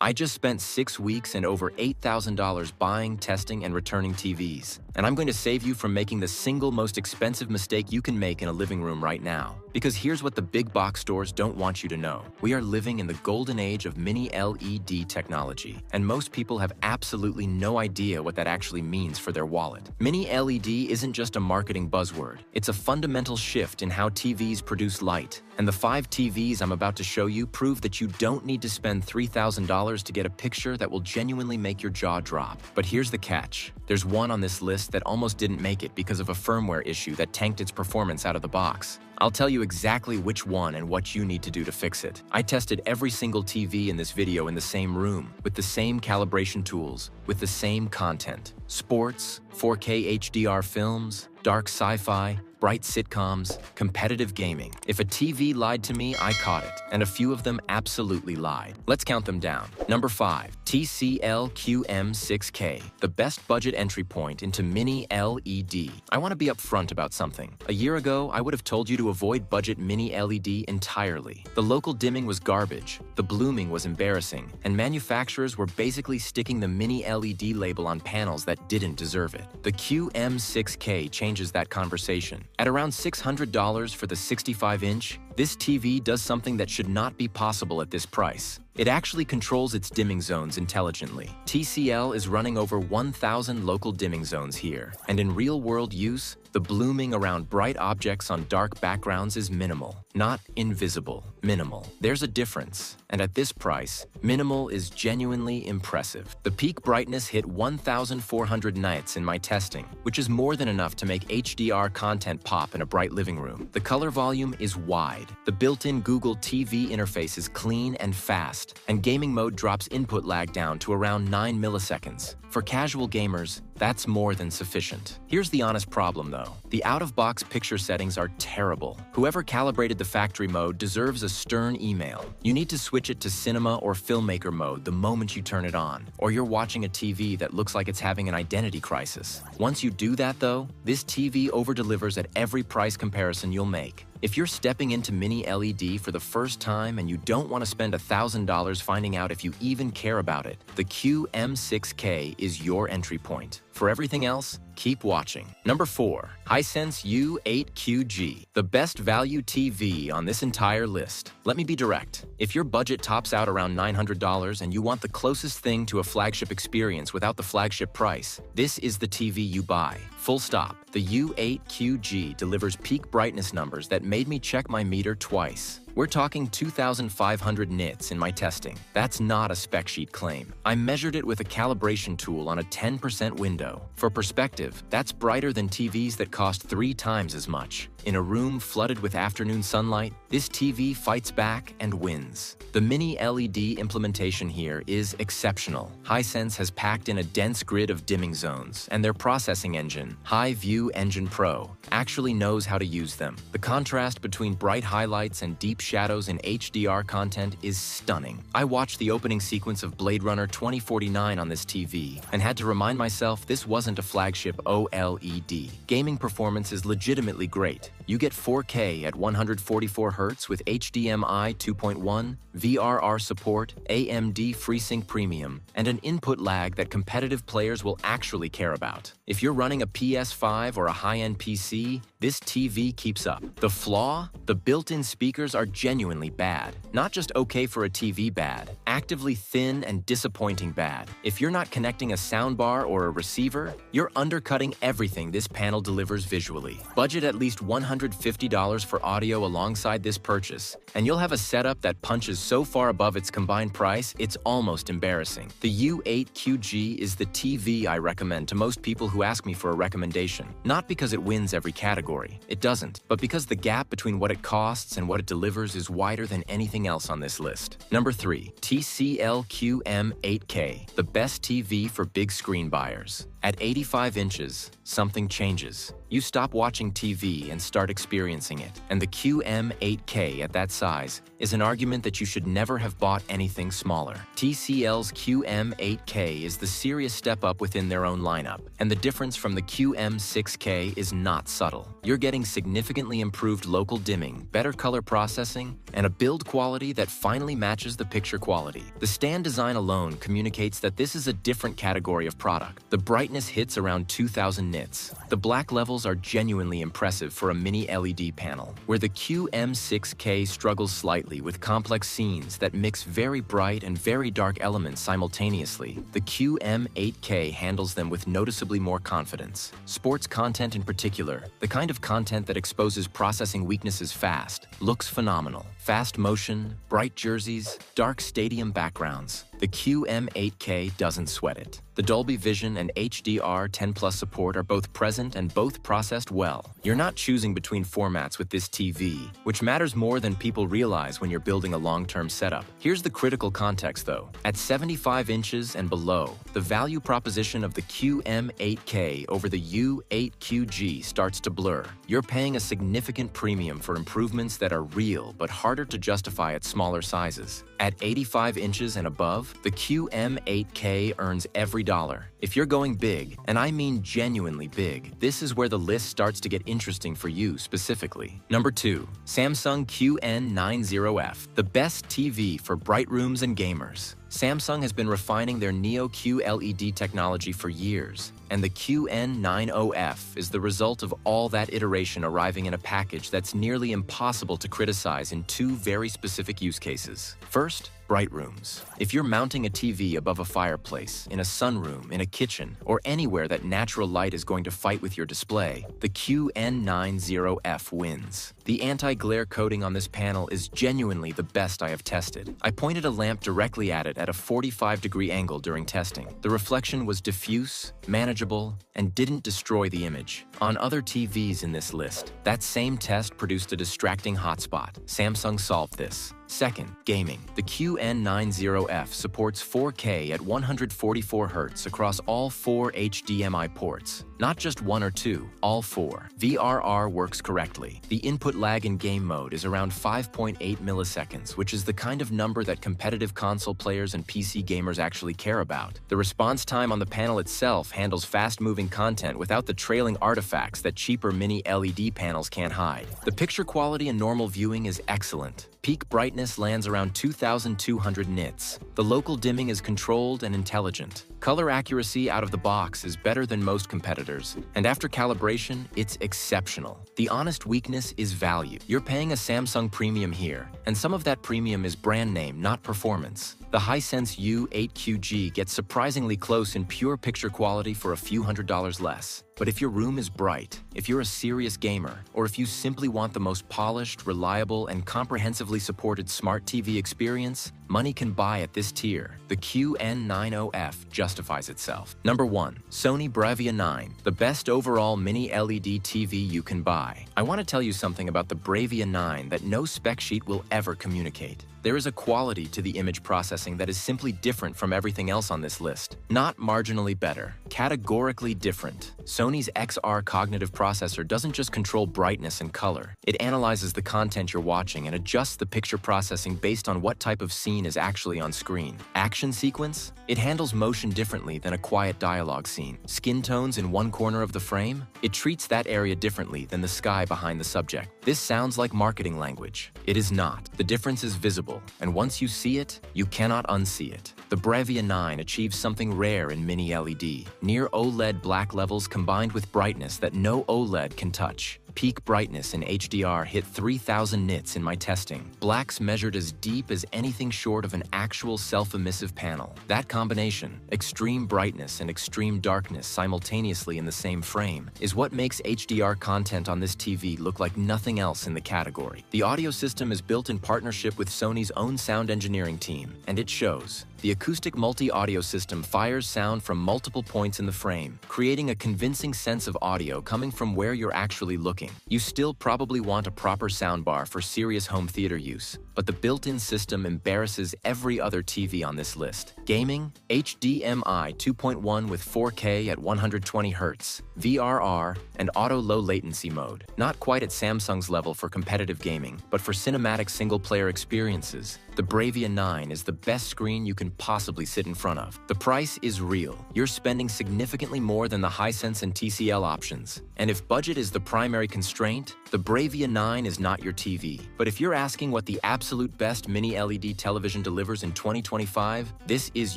I just spent 6 weeks and over $8,000 buying, testing, and returning TVs. And I'm going to save you from making the single most expensive mistake you can make in a living room right now. Because here's what the big box stores don't want you to know. We are living in the golden age of Mini LED technology, and most people have absolutely no idea what that actually means for their wallet. Mini LED isn't just a marketing buzzword. It's a fundamental shift in how TVs produce light. And the 5 TVs I'm about to show you prove that you don't need to spend $3,000 to get a picture that will genuinely make your jaw drop. But here's the catch. There's one on this list that almost didn't make it because of a firmware issue that tanked its performance out of the box. I'll tell you exactly which one and what you need to do to fix it. I tested every single TV in this video in the same room, with the same calibration tools, with the same content. Sports, 4K HDR films, dark sci-fi, bright sitcoms, competitive gaming. If a TV lied to me, I caught it, and a few of them absolutely lied. Let's count them down. Number 5, TCL QM6K, the best budget entry point into Mini LED. I want to be upfront about something. A year ago, I would have told you to avoid budget Mini LED entirely. The local dimming was garbage, the blooming was embarrassing, and manufacturers were basically sticking the Mini LED label on panels that didn't deserve it. The QM6K changes that conversation. At around $600 for the 65-inch, this TV does something that should not be possible at this price. It actually controls its dimming zones intelligently. TCL is running over 1,000 local dimming zones here, and in real-world use, the blooming around bright objects on dark backgrounds is minimal, not invisible, minimal. There's a difference, and at this price, minimal is genuinely impressive. The peak brightness hit 1,400 nits in my testing, which is more than enough to make HDR content pop in a bright living room. The color volume is wide. The built-in Google TV interface is clean and fast, and gaming mode drops input lag down to around 9 milliseconds. For casual gamers, that's more than sufficient. Here's the honest problem though. The out-of-box picture settings are terrible. Whoever calibrated the factory mode deserves a stern email. You need to switch it to cinema or filmmaker mode the moment you turn it on, or you're watching a TV that looks like it's having an identity crisis. Once you do that though, this TV over-delivers at every price comparison you'll make. If you're stepping into Mini LED for the first time and you don't want to spend $1,000 finding out if you even care about it, the QM6K is your entry point. For everything else, keep watching. Number 4, Hisense U8QG, the best value TV on this entire list. Let me be direct. If your budget tops out around $900 and you want the closest thing to a flagship experience without the flagship price, this is the TV you buy. Full stop. The U8QG delivers peak brightness numbers that made me check my meter twice. We're talking 2,500 nits in my testing. That's not a spec sheet claim. I measured it with a calibration tool on a 10% window. For perspective, that's brighter than TVs that cost 3 times as much. In a room flooded with afternoon sunlight, this TV fights back and wins. The Mini LED implementation here is exceptional. Hisense has packed in a dense grid of dimming zones, and their processing engine, High View Engine Pro, actually knows how to use them. The contrast between bright highlights and deep shadows in HDR content is stunning. I watched the opening sequence of Blade Runner 2049 on this TV and had to remind myself this wasn't a flagship OLED. Gaming performance is legitimately great. You get 4K at 144 Hz with HDMI 2.1, VRR support, AMD FreeSync Premium, and an input lag that competitive players will actually care about. If you're running a PS5 or a high-end PC, this TV keeps up. The flaw? The built-in speakers are genuinely bad. Not just okay for a TV bad, actively thin and disappointing bad. If you're not connecting a soundbar or a receiver, you're undercutting everything this panel delivers visually. Budget at least $150 for audio alongside this purchase, and you'll have a setup that punches so far above its combined price, it's almost embarrassing. The U8QG is the TV I recommend to most people who ask me for a recommendation. Not because it wins every category. It doesn't. But because the gap between what it costs and what it delivers is wider than anything else on this list. Number 3, TCL QM8K, the best TV for big screen buyers. At 85 inches, something changes. You stop watching TV and start experiencing it. And the QM8K at that size is an argument that you should never have bought anything smaller. TCL's QM8K is the serious step up within their own lineup, and the difference from the QM6K is not subtle. You're getting significantly improved local dimming, better color processing, and a build quality that finally matches the picture quality. The stand design alone communicates that this is a different category of product. The brightness hits around 2000 nits. The black levels are genuinely impressive for a mini LED panel, where the QM6K struggles slightly with complex scenes that mix very bright and very dark elements simultaneously. The QM8K handles them with noticeably more confidence. Sports content in particular, the kind of content that exposes processing weaknesses fast, looks phenomenal. Fast motion, bright jerseys, dark stadium backgrounds. The QM8K doesn't sweat it. The Dolby Vision and HDR10+ support are both present and both processed well. You're not choosing between formats with this TV, which matters more than people realize when you're building a long-term setup. Here's the critical context though. At 75 inches and below, the value proposition of the QM8K over the U8QG starts to blur. You're paying a significant premium for improvements that are real but harder to justify at smaller sizes. At 85 inches and above, the QM8K earns every dollar. If you're going big, and I mean genuinely big, this is where the list starts to get interesting for you specifically. Number 2. Samsung QN90F, the best TV for bright rooms and gamers. Samsung has been refining their Neo QLED technology for years, and the QN90F is the result of all that iteration arriving in a package that's nearly impossible to criticize in two very specific use cases. First, bright rooms. If you're mounting a TV above a fireplace, in a sunroom, in a kitchen, or anywhere that natural light is going to fight with your display, the QN90F wins. The anti-glare coating on this panel is genuinely the best I have tested. I pointed a lamp directly at it at a 45-degree angle during testing. The reflection was diffuse, manageable, and didn't destroy the image. On other TVs in this list, that same test produced a distracting hotspot. Samsung solved this. Second, gaming. The QN90F supports 4K at 144 Hz across all 4 HDMI ports. Not just one or two, all 4. VRR works correctly. The input lag in game mode is around 5.8 milliseconds, which is the kind of number that competitive console players and PC gamers actually care about. The response time on the panel itself handles fast-moving content without the trailing artifacts that cheaper mini LED panels can't hide. The picture quality in normal viewing is excellent. Peak brightness lands around 2,200 nits. The local dimming is controlled and intelligent. Color accuracy out of the box is better than most competitors, and after calibration, it's exceptional. The honest weakness is value. You're paying a Samsung premium here, and some of that premium is brand name, not performance. The Hisense U8QG gets surprisingly close in pure picture quality for a few $100s less. But if your room is bright, if you're a serious gamer, or if you simply want the most polished, reliable, and comprehensively supported smart TV experience, money can buy at this tier. The QN90F justifies itself. Number 1. Sony Bravia 9, the best overall mini LED TV you can buy. I want to tell you something about the Bravia 9 that no spec sheet will ever communicate. There is a quality to the image processing that is simply different from everything else on this list. Not marginally better, categorically different. Sony's XR cognitive processor doesn't just control brightness and color. It analyzes the content you're watching and adjusts the picture processing based on what type of scene is actually on screen. Action sequence? It handles motion differently than a quiet dialogue scene. Skin tones in one corner of the frame? It treats that area differently than the sky behind the subject. This sounds like marketing language. It is not. The difference is visible, and once you see it, you cannot unsee it. The Bravia 9 achieves something rare in mini LED. Near OLED black levels combined with brightness that no OLED can touch. Peak brightness in HDR hit 3,000 nits in my testing. Blacks measured as deep as anything short of an actual self-emissive panel. That combination, extreme brightness and extreme darkness simultaneously in the same frame, is what makes HDR content on this TV look like nothing else in the category. The audio system is built in partnership with Sony's own sound engineering team, and it shows. The acoustic multi-audio system fires sound from multiple points in the frame, creating a convincing sense of audio coming from where you're actually looking. You still probably want a proper soundbar for serious home theater use, but the built-in system embarrasses every other TV on this list. Gaming, HDMI 2.1 with 4K at 120 Hz, VRR, and auto low latency mode. Not quite at Samsung's level for competitive gaming, but for cinematic single-player experiences, the Bravia 9 is the best screen you can possibly sit in front of. The price is real. You're spending significantly more than the Hisense and TCL options. And if budget is the primary constraint, the Bravia 9 is not your TV. But if you're asking what the absolute best Mini LED television delivers in 2025, this is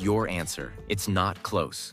your answer. It's not close.